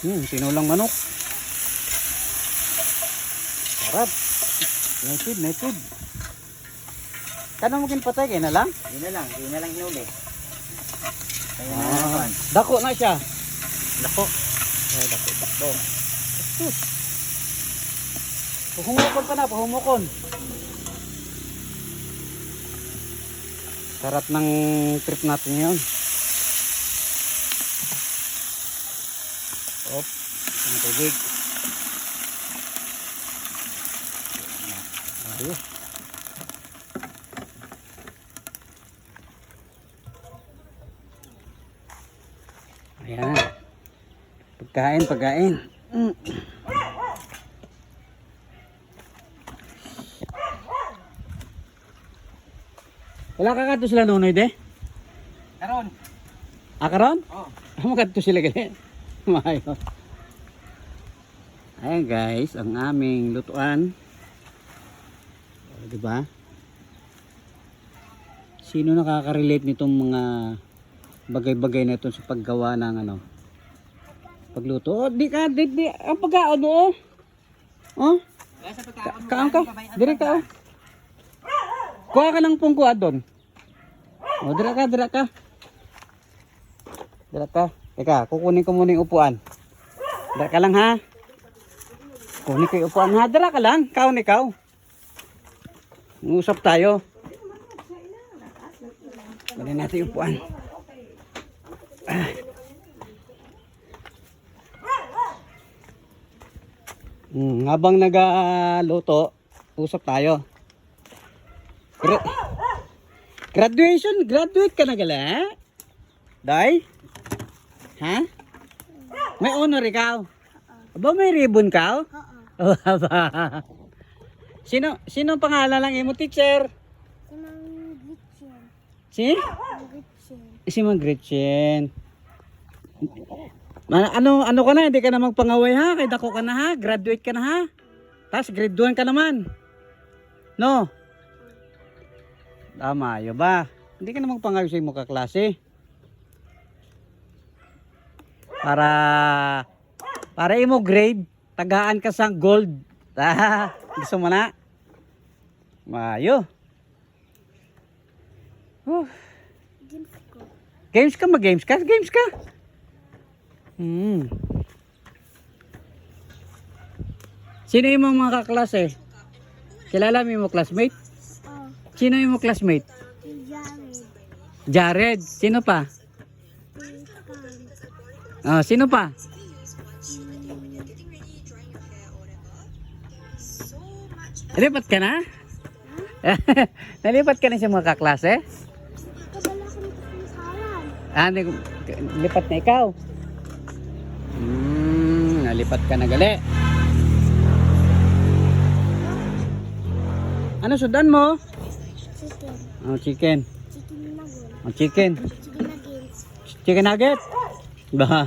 Tinulang manok. Sarap. Native, native. Kano mo kinpatay kay na lang? Yun na lang hinuli. Kaya Ah, dako na siya. Lako. Ay, dako. Puhumukon pa na, puhumukon. Sarap ng trip natin yun. Op, ang tubig. Ayos. Ayan. Pagkain. Wala ka kato sila nunoy de? Karon. Karon? Oh. Makato sila gali. Maayos. Ayan guys, ang aming lutuan. Diba? Sino nakaka-relate nitong mga bagay-bagay na ito sa paggawa ng ano? Pagluto. Oh, di. Ang pagkaon mo, oh. Kaang ka. Dire ka, oh. Kuha ka ng pungkuan doon. Oh, dire ka. Teka, kukunin ko muna yung upuan. Dire ka lang, ha. Kunin ko yung upuan, ha. Dire ka lang. Ikaw. Usap tayo. Kunin natin yung upuan. Habang nag-luto, usap tayo. Graduate ka na gala? Day? Ha? May honor ikaw? Aba, may ribbon ka? Oo. Sino pangalan lang imo, teacher? Si? Si Mang Gretchen. Ano ka na? Hindi ka na magpangaway ha? Kaya dako ka na ha? Graduate ka na ha? Tapos grade 1 ka naman. No? Tama, yun ba? Hindi ka na magpangaway sa imo kaklase. Para imo grade, tagaan ka sa gold. Gusto mo na? Mayo. Games ka? Mag-games ka? Games ka? Sino yung mga kaklase? Kilala mo yung classmate? Sino yung classmate? Jared. Sino pa? Sino pa? Nalipat ka na? Nalipat ka na sa mga kaklase? Lipat na ikaw. Nalipat ka na gali. Ano sudan mo? Chicken. Chicken. Chicken nugget. Ba.